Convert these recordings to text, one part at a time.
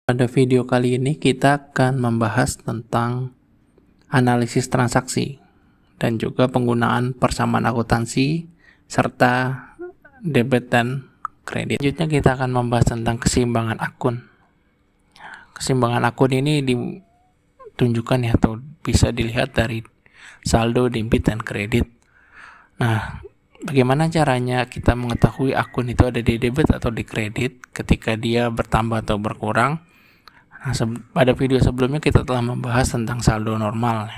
Pada video kali ini kita akan membahas tentang analisis transaksi dan juga penggunaan persamaan akuntansi serta debit dan kredit. Selanjutnya kita akan membahas tentang keseimbangan akun. Keseimbangan akun ini ditunjukkan ya, atau bisa dilihat dari saldo debit dan kredit. Nah, bagaimana caranya kita mengetahui akun itu ada di debit atau di kredit ketika dia bertambah atau berkurang? Nah, pada video sebelumnya kita telah membahas tentang saldo normal.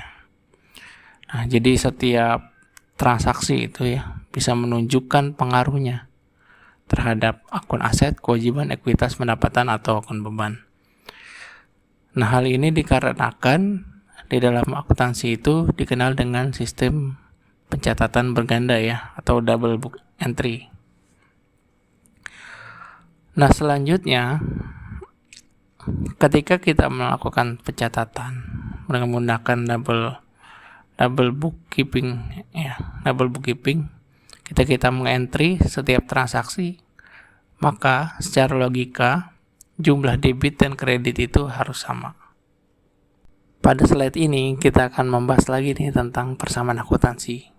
Nah, jadi setiap transaksi itu ya bisa menunjukkan pengaruhnya terhadap akun aset, kewajiban, ekuitas, pendapatan, atau akun beban. Nah, hal ini dikarenakan di dalam akuntansi itu dikenal dengan sistem pencatatan berganda ya, atau double book entry. Nah, selanjutnya ketika kita melakukan pencatatan menggunakan double bookkeeping ya, ketika kita mengentry setiap transaksi, maka secara logika jumlah debit dan kredit itu harus sama. Pada slide ini kita akan membahas lagi nih tentang persamaan akuntansi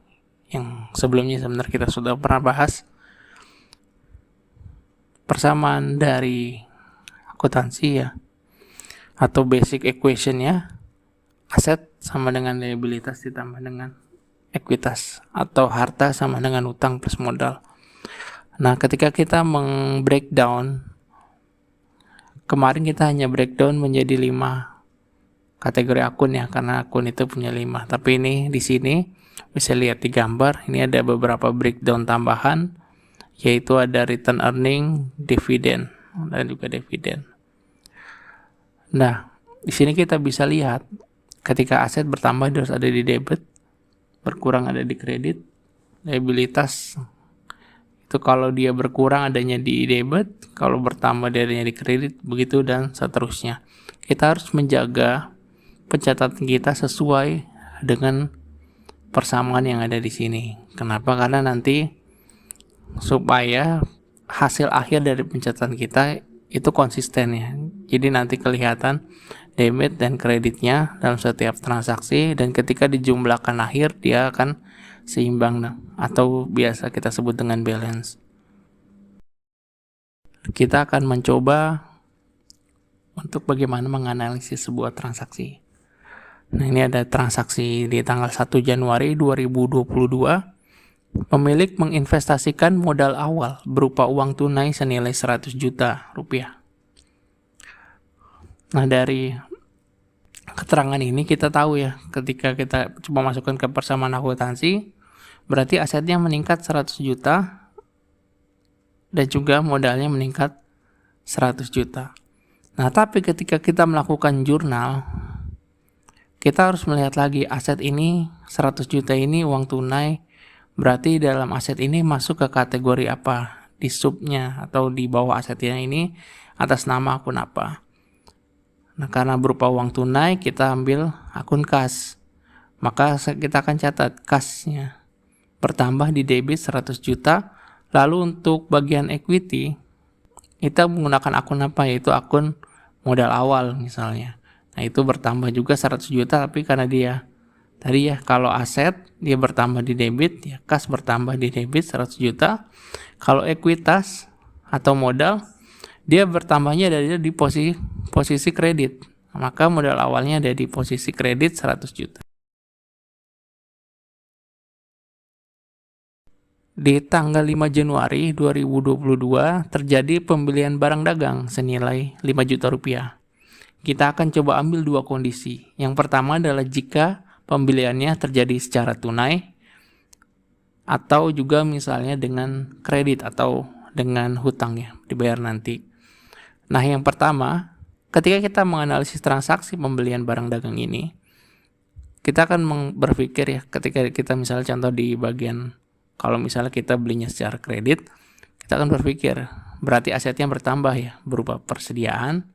yang sebelumnya sebenarnya kita sudah pernah bahas. Persamaan dari akuntansi ya, atau basic equation ya, aset sama dengan liabilitas ditambah dengan ekuitas, atau harta sama dengan utang plus modal. Nah, ketika kita breakdown, kemarin kita hanya breakdown menjadi 5 kategori akun ya, karena akun itu punya 5. Tapi ini di sini bisa lihat di gambar, ini ada beberapa breakdown tambahan, yaitu ada return earning, dividen, dan juga dividen. Nah, di sini kita bisa lihat ketika aset bertambah harus ada di debit, berkurang ada di kredit. Liabilitas itu kalau dia berkurang adanya di debit, kalau bertambah dia adanya di kredit, begitu dan seterusnya. Kita harus menjaga pencatatan kita sesuai dengan persamaan yang ada di sini. Kenapa? Karena nanti supaya hasil akhir dari pencatatan kita itu konsisten ya. Jadi nanti kelihatan debit dan kreditnya dalam setiap transaksi, dan ketika dijumlahkan akhir dia akan seimbang atau biasa kita sebut dengan balance. Kita akan mencoba untuk bagaimana menganalisis sebuah transaksi. Nah, ini ada transaksi di tanggal 1 Januari 2022. Pemilik menginvestasikan modal awal berupa uang tunai senilai 100 juta rupiah. Nah, dari keterangan ini kita tahu ya, ketika kita coba masukkan ke persamaan akuntansi, berarti asetnya meningkat 100 juta dan juga modalnya meningkat 100 juta. Nah, tapi ketika kita melakukan jurnal, kita harus melihat lagi aset ini 100 juta ini uang tunai, berarti dalam aset ini masuk ke kategori apa di subnya atau di bawah asetnya ini atas nama akun apa. Nah, karena berupa uang tunai kita ambil akun kas, maka kita akan catat kasnya bertambah di debit 100 juta. Lalu untuk bagian equity kita menggunakan akun apa, yaitu akun modal awal misalnya. Nah, itu bertambah juga 100 juta, tapi karena dia tadi ya, kalau aset dia bertambah di debit, ya kas bertambah di debit 100 juta. Kalau ekuitas atau modal, dia bertambahnya dari di posisi kredit. Maka modal awalnya ada di posisi kredit 100 juta. Di tanggal 5 Januari 2022 terjadi pembelian barang dagang senilai 5 juta rupiah. Kita akan coba ambil 2 kondisi. Yang pertama adalah jika pembeliannya terjadi secara tunai atau juga misalnya dengan kredit atau dengan hutang ya, dibayar nanti. Nah, yang pertama, ketika kita menganalisis transaksi pembelian barang dagang ini, kita akan berpikir ya, ketika kita misalnya contoh di bagian, kalau misalnya kita belinya secara kredit, kita akan berpikir berarti asetnya bertambah ya, berupa persediaan,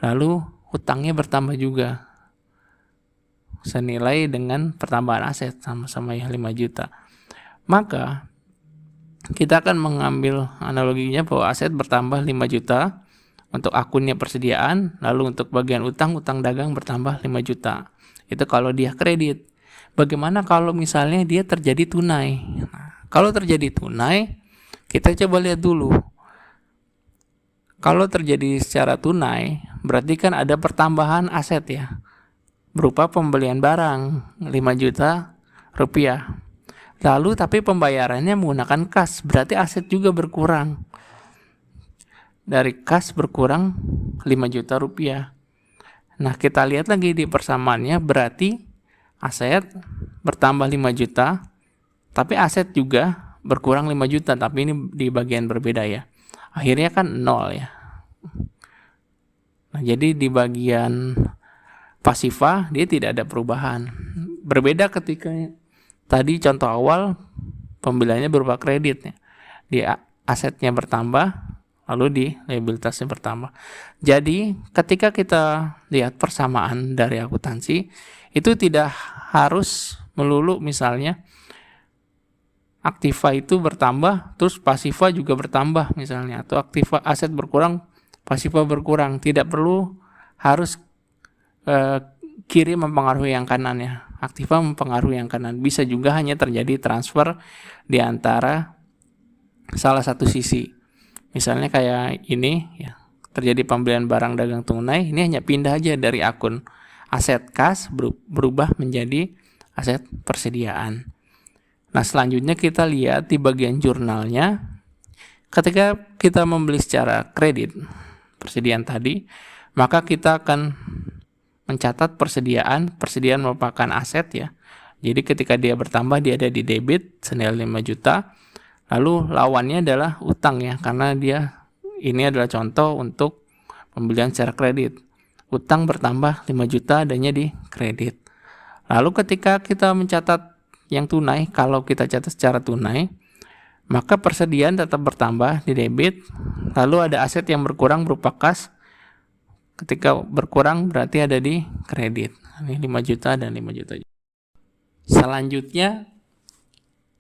lalu hutangnya bertambah juga senilai dengan pertambahan aset, sama-sama ya 5 juta. Maka kita akan mengambil analoginya bahwa aset bertambah 5 juta untuk akunnya persediaan, lalu untuk bagian utang dagang bertambah 5 juta. Itu kalau dia kredit. Bagaimana kalau misalnya dia terjadi tunai? Nah, kalau terjadi tunai, kita coba lihat dulu. Kalau terjadi secara tunai, berarti kan ada pertambahan aset ya, berupa pembelian barang 5 juta rupiah. Lalu tapi pembayarannya menggunakan kas, berarti aset juga berkurang. Dari kas berkurang 5 juta rupiah. Nah, kita lihat lagi di persamaannya, berarti aset bertambah 5 juta, tapi aset juga berkurang 5 juta, tapi ini di bagian berbeda ya. Akhirnya kan 0 ya. Nah, jadi di bagian pasifa dia tidak ada perubahan. Berbeda ketika tadi contoh awal pembeliannya berupa kredit ya. Di asetnya bertambah, lalu di liabilitasnya bertambah. Jadi ketika kita lihat persamaan dari akuntansi, itu tidak harus melulu misalnya aktiva itu bertambah terus pasifa juga bertambah misalnya, atau aktiva aset berkurang pasifa berkurang. Tidak perlu harus kiri mempengaruhi yang kanan ya, aktiva mempengaruhi yang kanan. Bisa juga hanya terjadi transfer di antara salah satu sisi. Misalnya kayak ini ya, terjadi pembelian barang dagang tunai, ini hanya pindah aja dari akun aset kas berubah menjadi aset persediaan. Nah, selanjutnya kita lihat di bagian jurnalnya. Ketika kita membeli secara kredit persediaan tadi, maka kita akan mencatat persediaan merupakan aset ya. Jadi ketika dia bertambah, dia ada di debit senilai 5 juta. Lalu lawannya adalah utang ya, karena ini adalah contoh untuk pembelian secara kredit. Utang bertambah 5 juta, adanya di kredit. Lalu ketika kita mencatat yang tunai, kalau kita catat secara tunai, maka persediaan tetap bertambah di debit. Lalu ada aset yang berkurang berupa kas. Ketika berkurang berarti ada di kredit. Ini 5 juta dan 5 juta. Selanjutnya,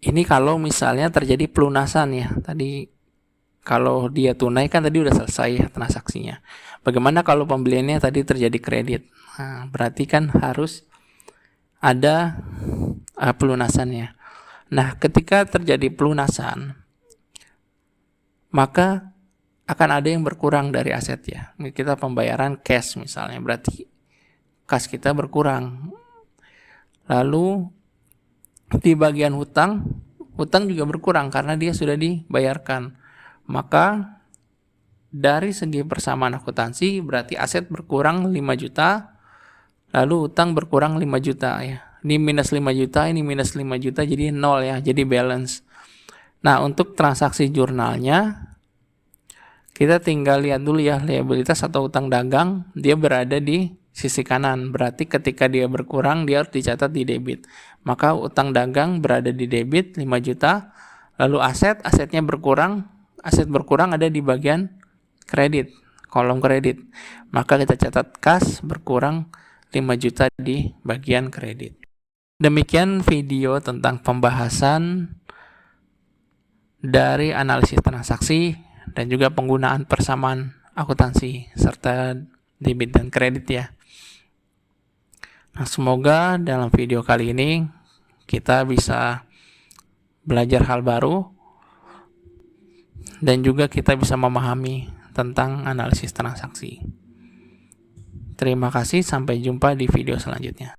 ini kalau misalnya terjadi pelunasan ya. Tadi kalau dia tunai kan tadi udah selesai ya transaksinya. Bagaimana kalau pembeliannya tadi terjadi kredit? Nah, berarti kan harus ada pelunasannya. Nah, ketika terjadi pelunasan, maka akan ada yang berkurang dari aset ya. Kita pembayaran cash misalnya, berarti kas kita berkurang. Lalu di bagian hutang juga berkurang karena dia sudah dibayarkan. Maka dari segi persamaan akuntansi berarti aset berkurang 5 juta, lalu hutang berkurang 5 juta ya. Ini minus 5 juta, ini minus 5 juta, jadi 0 ya, jadi balance. Nah, untuk transaksi jurnalnya kita tinggal lihat dulu ya, liabilitas atau utang dagang dia berada di sisi kanan, berarti ketika dia berkurang dia harus dicatat di debit. Maka utang dagang berada di debit 5 juta, lalu asetnya berkurang, aset berkurang ada di bagian kredit, kolom kredit. Maka kita catat kas berkurang 5 juta di bagian kredit. Demikian video tentang pembahasan dari analisis transaksi dan juga penggunaan persamaan akuntansi serta debit dan kredit ya. Nah, semoga dalam video kali ini kita bisa belajar hal baru dan juga kita bisa memahami tentang analisis transaksi. Terima kasih, sampai jumpa di video selanjutnya.